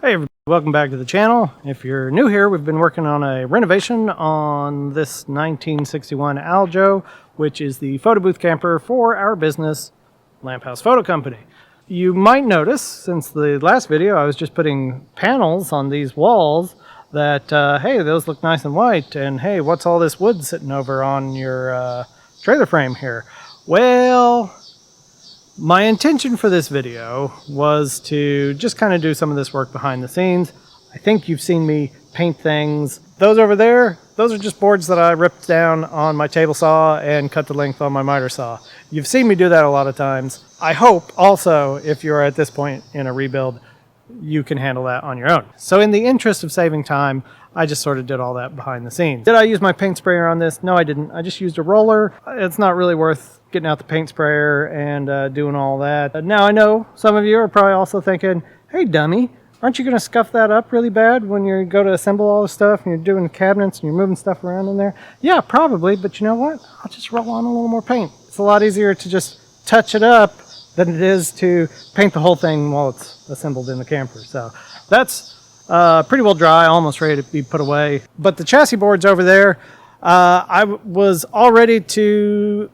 Hey everybody, welcome back to the channel. If you're new here, we've been working on a renovation on this 1961 Aljo, which is the photo booth camper for our business, Lamp House Photo Company. You might notice, since the last video, I was just putting panels on these walls that, hey, those look nice and white, and hey, what's all this wood sitting over on your trailer frame here? Well, my intention for this video was to just kind of do some of this work behind the scenes. I think you've seen me paint things. Those over there, those are just boards that I ripped down on my table saw and cut the length on my miter saw. You've seen me do that a lot of times. I hope also, if you're at this point in a rebuild, you can handle that on your own. So in the interest of saving time, I just sort of did all that behind the scenes. Did I use my paint sprayer on this? No, I didn't. I just used a roller. It's not really worth getting out the paint sprayer and doing all that. Now I know some of you are probably also thinking, hey dummy, aren't you going to scuff that up really bad when you go to assemble all the stuff and you're doing the cabinets and you're moving stuff around in there? Yeah, probably, but you know what? I'll just roll on a little more paint. It's a lot easier to just touch it up than it is to paint the whole thing while it's assembled in the camper. So that's pretty well dry, almost ready to be put away. But the chassis boards over there, I was all ready to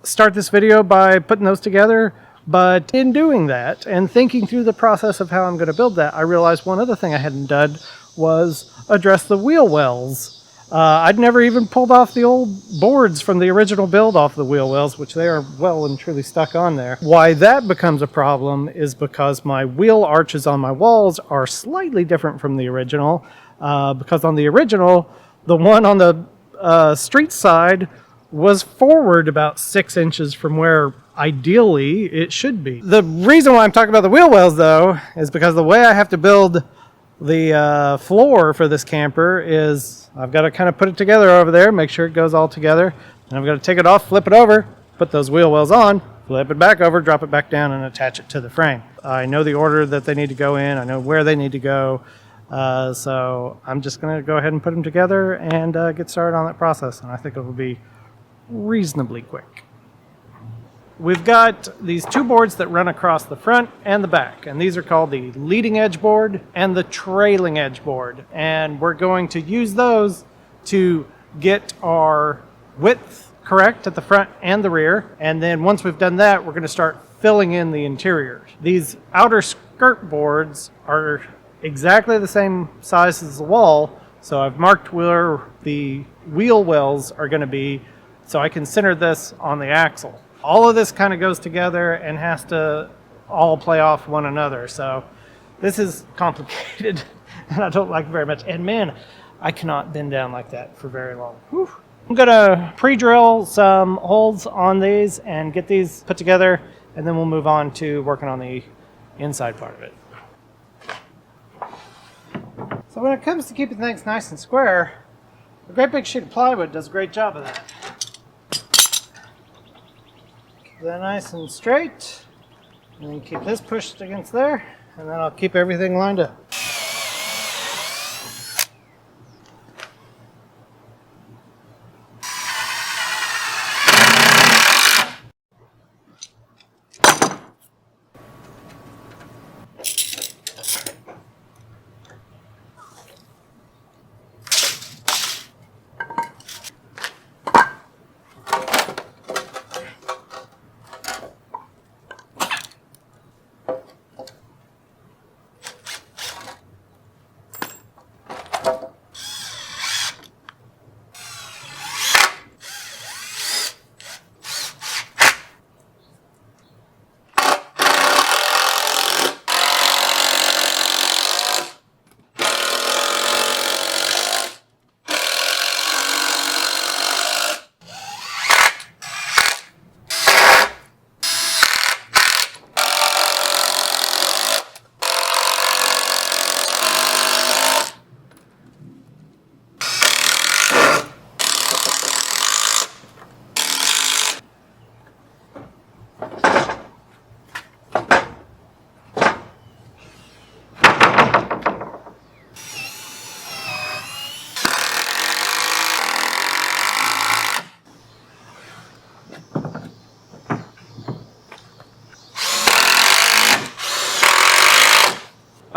start this video by putting those together, but in doing that and thinking through the process of how I'm going to build that, I realized one other thing I hadn't done was address the wheel wells. I'd never even pulled off the old boards from the original build off the wheel wells, which they are well and truly stuck on there. Why that becomes a problem is because my wheel arches on my walls are slightly different from the original, because on the original, the one on the street side was forward about 6 inches from where ideally it should be. The reason why I'm talking about the wheel wells though is because the way I have to build the floor for this camper is I've got to kind of put it together over there, make sure it goes all together, and I've got to take it off, flip it over, put those wheel wells on, flip it back over, drop it back down, and attach it to the frame. I know the order that they need to go in, I know where they need to go, so I'm just going to go ahead and put them together and get started on that process, and I think it will be reasonably quick. We've got these two boards that run across the front and the back, and these are called the leading edge board and the trailing edge board, and we're going to use those to get our width correct at the front and the rear, and then once we've done that, we're going to start filling in the interiors. These outer skirt boards are exactly the same size as the wall, so I've marked where the wheel wells are going to be so I can center this on the axle. All of this kind of goes together and has to all play off one another. So this is complicated and I don't like it very much. And man, I cannot bend down like that for very long. Whew. I'm gonna pre-drill some holes on these and get these put together, and then we'll move on to working on the inside part of it. So when it comes to keeping things nice and square, a great big sheet of plywood does a great job of that. That nice and straight, and then keep this pushed against there, and then I'll keep everything lined up.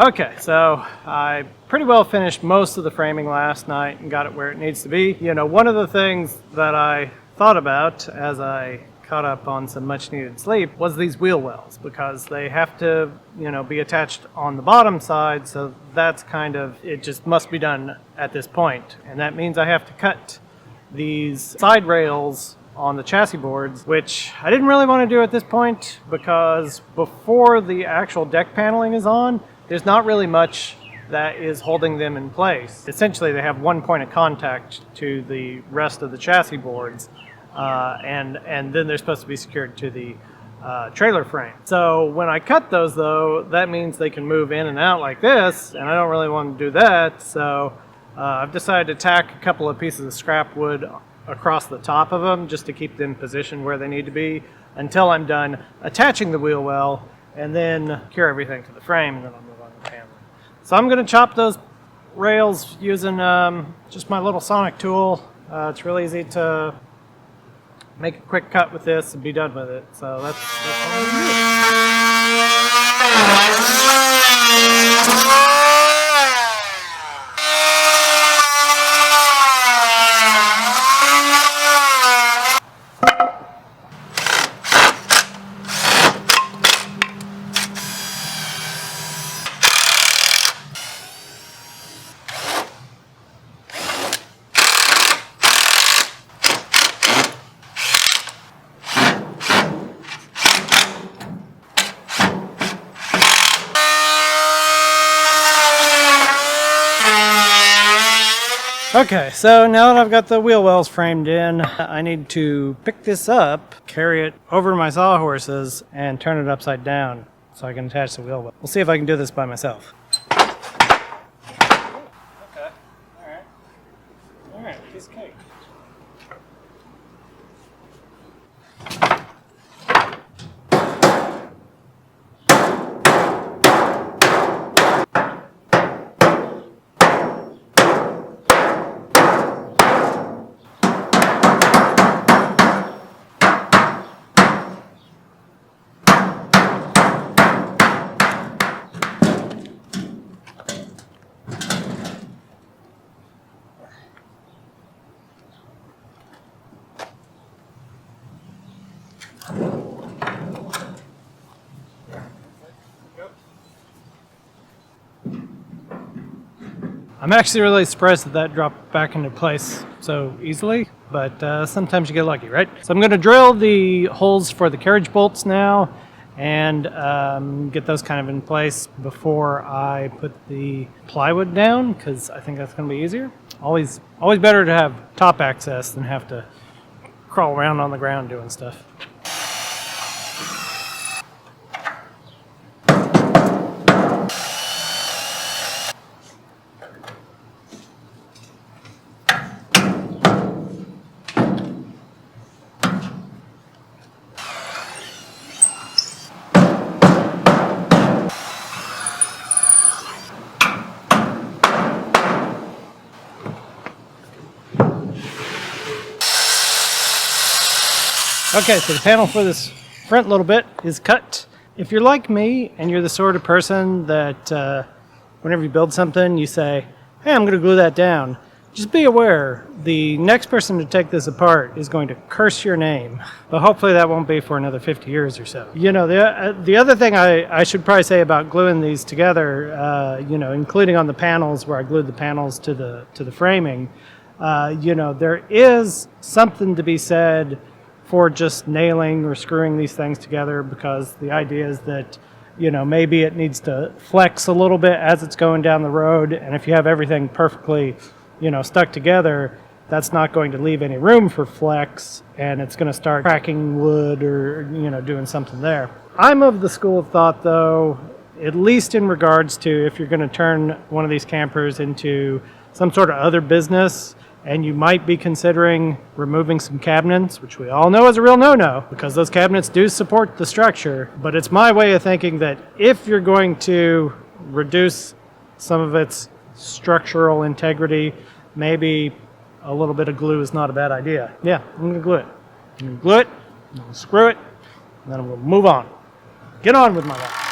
Okay, so I pretty well finished most of the framing last night and got it where it needs to be. You know, one of the things that I thought about as I caught up on some much needed sleep was these wheel wells, because they have to, you know, be attached on the bottom side, so that's kind of, it just must be done at this point. And that means I have to cut these side rails on the chassis boards, which I didn't really want to do at this point, because before the actual deck paneling is on, there's not really much that is holding them in place. Essentially, they have one point of contact to the rest of the chassis boards, and then they're supposed to be secured to the trailer frame. So when I cut those, though, that means they can move in and out like this, and I don't really want to do that. So I've decided to tack a couple of pieces of scrap wood across the top of them just to keep them positioned where they need to be until I'm done attaching the wheel well, and then secure everything to the frame, and then I'll move on to the panel. So I'm going to chop those rails using just my little sonic tool. It's real easy to make a quick cut with this and be done with it. So that's all I'm going to do. Okay, so now that I've got the wheel wells framed in, I need to pick this up, carry it over to my sawhorses, and turn it upside down so I can attach the wheel well. We'll see if I can do this by myself. Okay, alright, piece of cake. I'm actually really surprised that that dropped back into place so easily, but sometimes you get lucky, right? So I'm going to drill the holes for the carriage bolts now and get those kind of in place before I put the plywood down, because I think that's going to be easier. Always better to have top access than have to crawl around on the ground doing stuff. Okay, so the panel for this front little bit is cut. If you're like me and you're the sort of person that whenever you build something, you say, hey, I'm going to glue that down, just be aware the next person to take this apart is going to curse your name. But hopefully that won't be for another 50 years or so. You know, the other thing I should probably say about gluing these together, you know, including on the panels where I glued the panels to the framing, you know, there is something to be said for just nailing or screwing these things together, because the idea is that, you know, maybe it needs to flex a little bit as it's going down the road, and if you have everything perfectly, you know, stuck together, that's not going to leave any room for flex, and it's going to start cracking wood or, you know, doing something there. I'm of the school of thought, though, at least in regards to if you're going to turn one of these campers into some sort of other business, and you might be considering removing some cabinets, which we all know is a real no-no, because those cabinets do support the structure. But it's my way of thinking that if you're going to reduce some of its structural integrity, maybe a little bit of glue is not a bad idea. Yeah, I'm going to glue it. I'm going to glue it, I'm going to screw it, and then I'm going to move on. Get on with my life.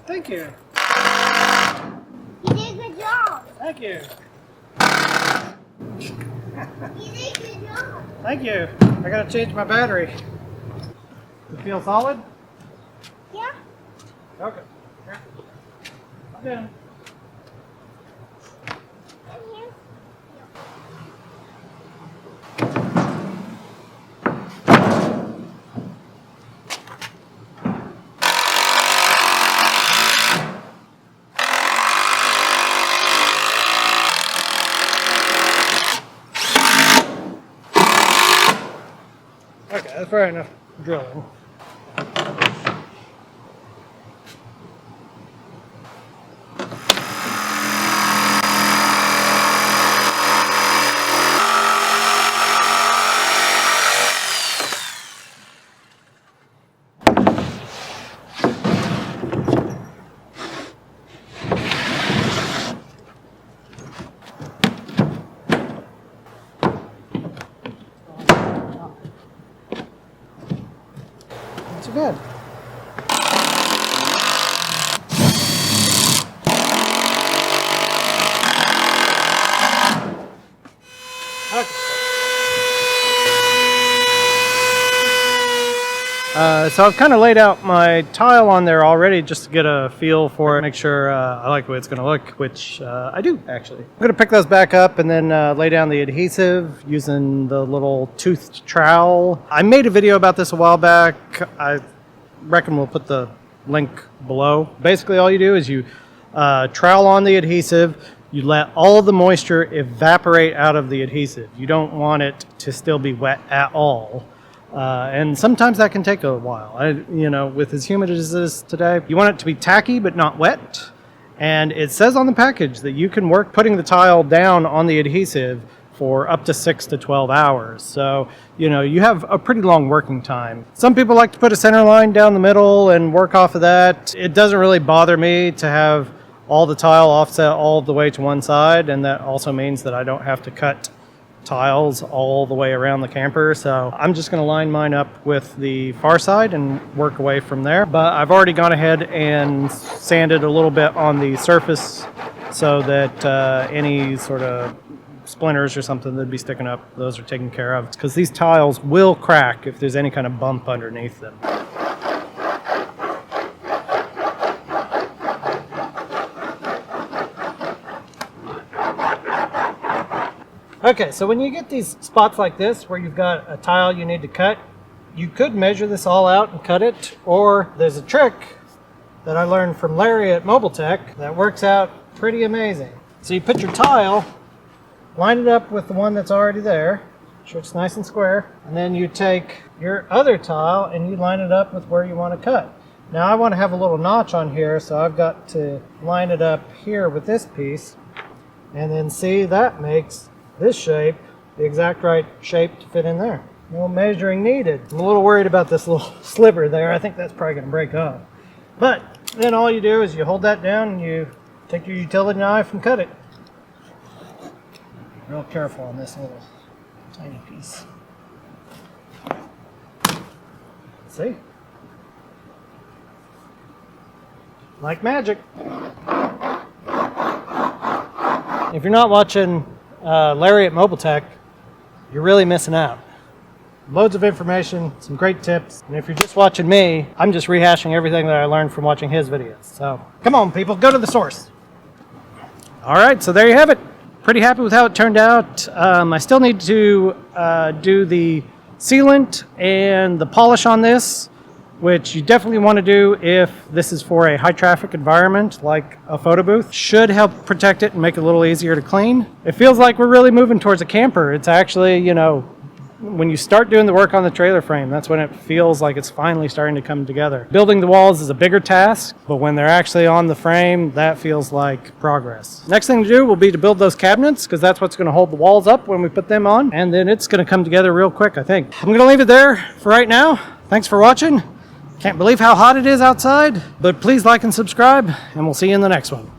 Thank you. You did a good job. Thank you. You did a good job. Thank you. I gotta change my battery. You feel solid? Yeah. Okay. Okay. Okay, that's fair enough drilling. Not too bad. Okay. So I've kind of laid out my tile on there already just to get a feel for it, make sure I like the way it's going to look, which I do actually. I'm going to pick those back up and then lay down the adhesive using the little toothed trowel. I made a video about this a while back. I reckon we'll put the link below. Basically all you do is you trowel on the adhesive. You let all the moisture evaporate out of the adhesive. You don't want it to still be wet at all. And sometimes that can take a while. With as humid as it is today, you want it to be tacky but not wet. And it says on the package that you can work putting the tile down on the adhesive for up to 6 to 12 hours. So, you have a pretty long working time. Some people like to put a center line down the middle and work off of that. It doesn't really bother me to have all the tile offset all the way to one side, and that also means that I don't have to cut tiles all the way around the camper. So I'm just going to line mine up with the far side and work away from there. But I've already gone ahead and sanded a little bit on the surface so that any sort of splinters or something that'd be sticking up, those are taken care of, because these tiles will crack if there's any kind of bump underneath them. Okay, so when you get these spots like this where you've got a tile you need to cut, you could measure this all out and cut it, or there's a trick that I learned from Larry at Mobile Tech that works out pretty amazing. So you put your tile, line it up with the one that's already there, make sure it's nice and square, and then you take your other tile and you line it up with where you want to cut. Now I want to have a little notch on here, so I've got to line it up here with this piece, and then see, that makes this shape the exact right shape to fit in there. No measuring needed. I'm a little worried about this little sliver there. I think that's probably going to break off. But then all you do is you hold that down and you take your utility knife and cut it. Real careful on this little tiny piece. See? Like magic. If you're not watching Larry at Mobile Tech, you're really missing out. Loads of information, some great tips, and if you're just watching me, I'm just rehashing everything that I learned from watching his videos. So come on people, go to the source. Alright, so there you have it. Pretty happy with how it turned out. I still need to do the sealant and the polish on this, which you definitely want to do if this is for a high traffic environment like a photo booth. Should help protect it and make it a little easier to clean. It feels like we're really moving towards a camper. It's actually, when you start doing the work on the trailer frame, that's when it feels like it's finally starting to come together. Building the walls is a bigger task, but when they're actually on the frame, that feels like progress. Next thing to do will be to build those cabinets, because that's what's going to hold the walls up when we put them on, and then it's going to come together real quick, I think. I'm going to leave it there for right now. Thanks for watching. Can't believe how hot it is outside, but please like and subscribe, and we'll see you in the next one.